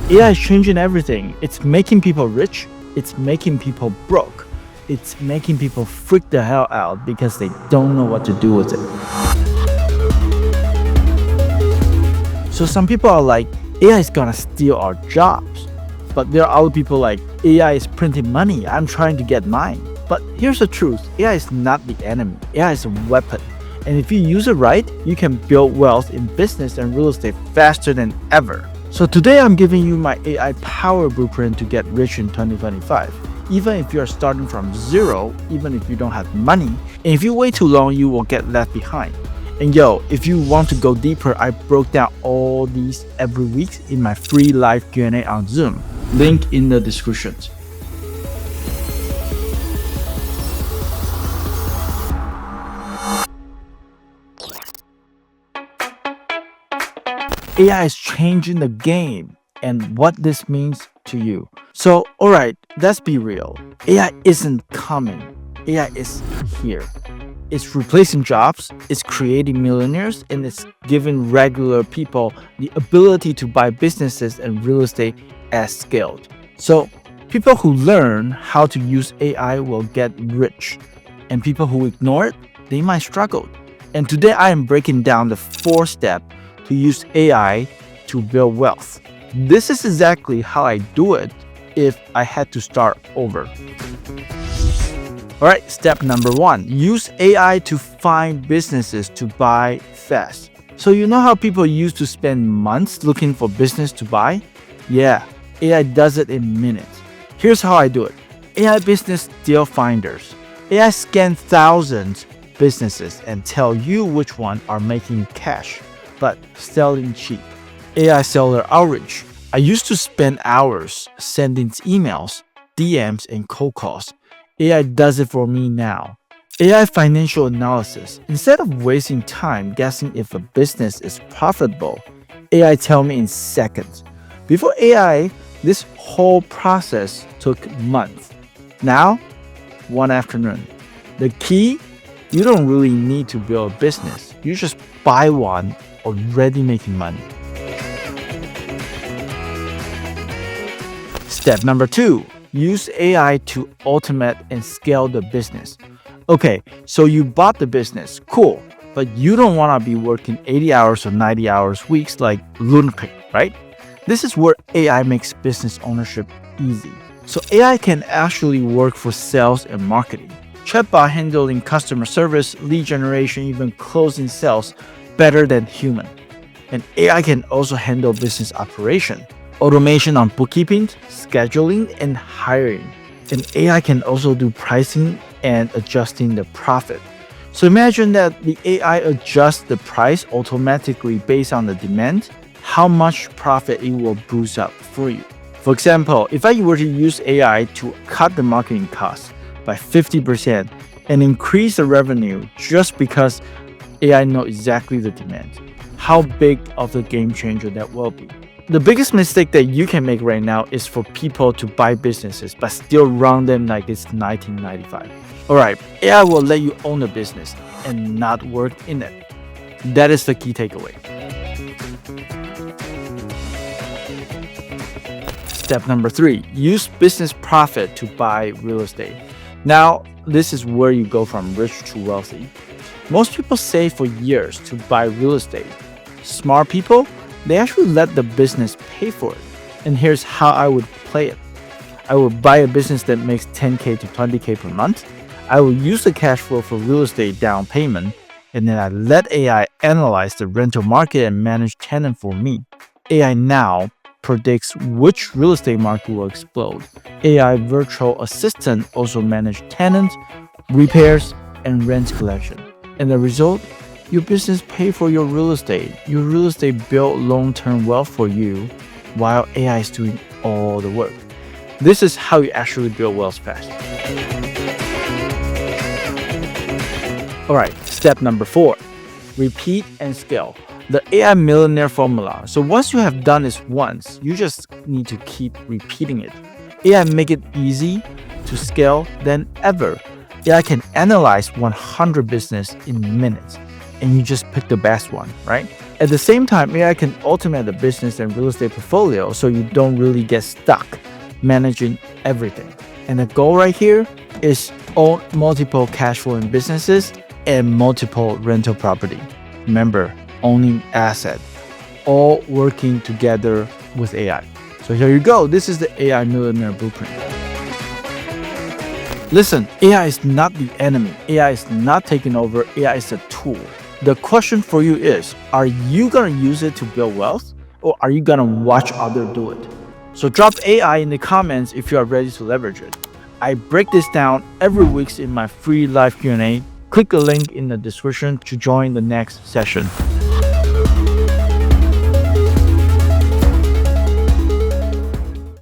AI is changing everything. It's making people rich. It's making people broke. It's making people freak the hell out because they don't know what to do with it. So some people are like, AI is gonna steal our jobs. But there are other people like, AI is printing money. I'm trying to get mine. But here's the truth. AI is not the enemy. AI is a weapon. And if you use it right, you can build wealth in business and real estate faster than ever. So today I'm giving you my AI power blueprint to get rich in 2025. Even if you're starting from zero, even if you don't have money, and if you wait too long, you will get left behind. And if you want to go deeper, I broke down all these every week in my free live Q&A on Zoom. Link in the description. AI is changing the game and what this means to you. So, alright, let's be real. AI isn't coming. AI is here. It's replacing jobs, it's creating millionaires, and it's giving regular people the ability to buy businesses and real estate as scaled. So, people who learn how to use AI will get rich, and people who ignore it, they might struggle. And today I am breaking down the 4-step to use AI to build wealth. This is exactly how I do it if I had to start over. Alright, step number 1, use AI to find businesses to buy fast. So you know how people used to spend months looking for business to buy? Yeah, AI does it in minutes. Here's how I do it. AI business deal finders. AI scan thousands businesses and tell you which ones are making cash but selling cheap. AI seller outreach. I used to spend hours sending emails, DMs, and cold calls. AI does it for me now. AI financial analysis. Instead of wasting time guessing if a business is profitable, AI tell me in seconds. Before AI, this whole process took months. Now, one afternoon. The key, you don't really need to build a business. You just buy one already making money. Step number 2, use AI to automate and scale the business. Okay, so you bought the business, cool, but you don't want to be working 80 hours or 90 hours weeks like lunatic, right? This is where AI makes business ownership easy. So AI can actually work for sales and marketing. Chatbot handling customer service, lead generation, even closing sales better than human. And AI can also handle business operation, automation on bookkeeping, scheduling, and hiring. And AI can also do pricing and adjusting the profit. So imagine that the AI adjusts the price automatically based on the demand, how much profit it will boost up for you. For example, if I were to use AI to cut the marketing costs by 50% and increase the revenue just because AI knows exactly the demand, how big of a game changer that will be. The biggest mistake that you can make right now is for people to buy businesses but still run them like it's 1995. Alright, AI will let you own a business and not work in it. That is the key takeaway. Step number 3, use business profit to buy real estate. Now, this is where you go from rich to wealthy. Most people save for years to buy real estate. Smart people, they actually let the business pay for it. And here's how I would play it. I would buy a business that makes 10K to 20K per month. I will use the cash flow for real estate down payment, and then I let AI analyze the rental market and manage tenant for me. AI now predicts which real estate market will explode. AI virtual assistant also manage tenants, repairs, and rent collection. And the result, your business pay for your real estate. Your real estate build long-term wealth for you while AI is doing all the work. This is how you actually build wealth fast. Alright, step number 4, repeat and scale. The AI millionaire formula. So once you have done this once, you just need to keep repeating it. AI make it easy to scale than ever. AI can analyze 100 business in minutes, and you just pick the best one, right? At the same time, AI can automate the business and real estate portfolio so you don't really get stuck managing everything. And the goal right here is own multiple cash flowing businesses and multiple rental property. Remember, owning asset, all working together with AI. So here you go. This is the AI Millionaire Blueprint. Listen, AI is not the enemy. AI is not taking over. AI is a tool. The question for you is, are you going to use it to build wealth or are you going to watch others do it? So drop AI in the comments if you are ready to leverage it. I break this down every week in my free live Q&A. Click the link in the description to join the next session.